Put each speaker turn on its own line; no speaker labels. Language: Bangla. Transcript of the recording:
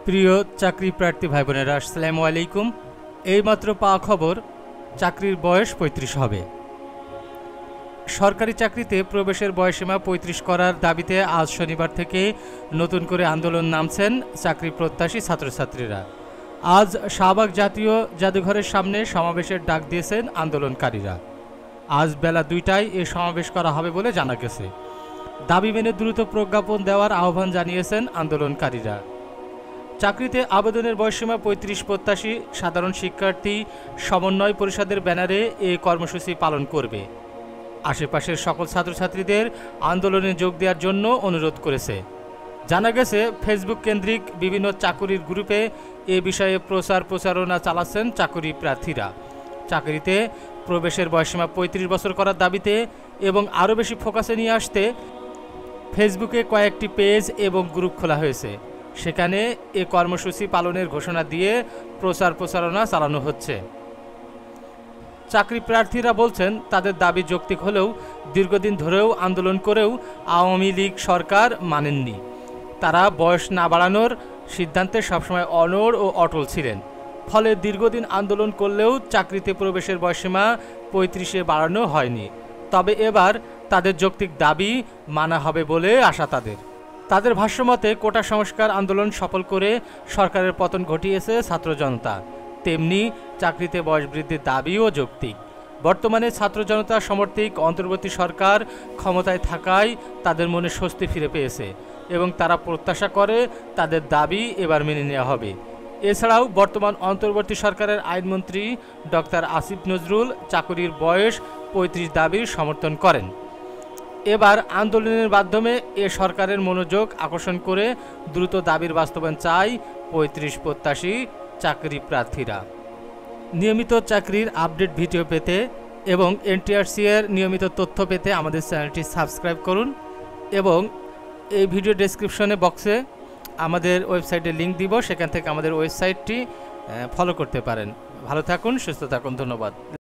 প্রিয় চাকরি প্রার্থী ভাই বোনেরা, আসসালামু আলাইকুম। এইমাত্র পাওয়া খবর, চাকরির বয়স ৩৫ হবে। সরকারি চাকরিতে প্রবেশের বয়সীমা ৩৫ করার দাবিতে আজ শনিবার থেকে নতুন করে আন্দোলন নামছেন চাকরি প্রত্যাশী ছাত্রছাত্রীরা। আজ শাহবাগ জাতীয় জাদুঘরের সামনে সমাবেশের ডাক দিয়েছেন আন্দোলনকারীরা। আজ বেলা ২টায় এ সমাবেশ করা হবে বলে জানা গেছে। দাবি মেনে দ্রুত প্রজ্ঞাপন দেওয়ার আহ্বান জানিয়েছেন আন্দোলনকারীরা। চাকরিতে আবেদনের বয়সীমা ৩৫ প্রত্যাশী সাধারণ শিক্ষার্থী সমন্বয় পরিষদের ব্যানারে এ কর্মসূচি পালন করবে। আশেপাশের সকল ছাত্রছাত্রীদের আন্দোলনে যোগ দেওয়ার জন্য অনুরোধ করেছে। জানা গেছে, ফেসবুক কেন্দ্রিক বিভিন্ন চাকুরির গ্রুপে এ বিষয়ে প্রচারণা চালাচ্ছেন চাকুরি প্রার্থীরা। চাকরিতে প্রবেশের বয়সীমা ৩৫ বছর করার দাবিতে এবং আরও বেশি ফোকাসে নিয়ে আসতে ফেসবুকে কয়েকটি পেজ এবং গ্রুপ খোলা হয়েছে। সেখানে এ কর্মসূচি পালনের ঘোষণা দিয়ে প্রচারণা চালানো হচ্ছে। চাকরি প্রার্থীরা বলছেন, তাদের দাবি যৌক্তিক হলেও দীর্ঘদিন ধরেও আন্দোলন করেও আওয়ামী লীগ সরকার মানেননি। তারা বয়স না বাড়ানোর সিদ্ধান্তে সবসময় অনড় ও অটল ছিলেন। ফলে দীর্ঘদিন আন্দোলন করলেও চাকরিতে প্রবেশের বয়সীমা ৩৫-এ বাড়ানো হয়নি। তবে এবার তাদের যৌক্তিক দাবি মানা হবে বলে আশা তাদের ভাষ্যমতে, কোটা সংস্কার আন্দোলন সফল করে সরকারের পতন ঘটিয়েছে ছাত্র জনতা, তেমনি চাকরিতে বয়স বৃদ্ধির দাবিও যৌক্তিক। বর্তমানে ছাত্র জনতা সমর্থিক অন্তর্বর্তী সরকার ক্ষমতায় থাকায় তাদের মনে স্বস্তি ফিরে পেয়েছে এবং তারা প্রত্যাশা করে তাদের দাবি এবার মেনে নেওয়া হবে। এছাড়াও বর্তমান অন্তর্বর্তী সরকারের আইনমন্ত্রী ডক্টর আসিফ নজরুল চাকরির বয়স ৩৫ দাবির সমর্থন করেন। এবার আন্দোলনের মাধ্যমে এ সরকারের মনোযোগ আকর্ষণ করে দ্রুত দাবির বাস্তবায়ন চায় ৩৫ প্রত্যাশী চাকরি প্রার্থীরা। নিয়মিত চাকরির আপডেট ভিডিও পেতে এবং এনটিআরসি এর নিয়মিত তথ্য পেতে আমাদের চ্যানেলটি সাবস্ক্রাইব করুন এবং এই ভিডিও ডেসক্রিপশনে বক্সে আমাদের ওয়েবসাইটের লিঙ্ক দিব, সেখান থেকে আমাদের ওয়েবসাইটটি ফলো করতে পারেন। ভালো থাকুন, সুস্থ থাকুন, ধন্যবাদ।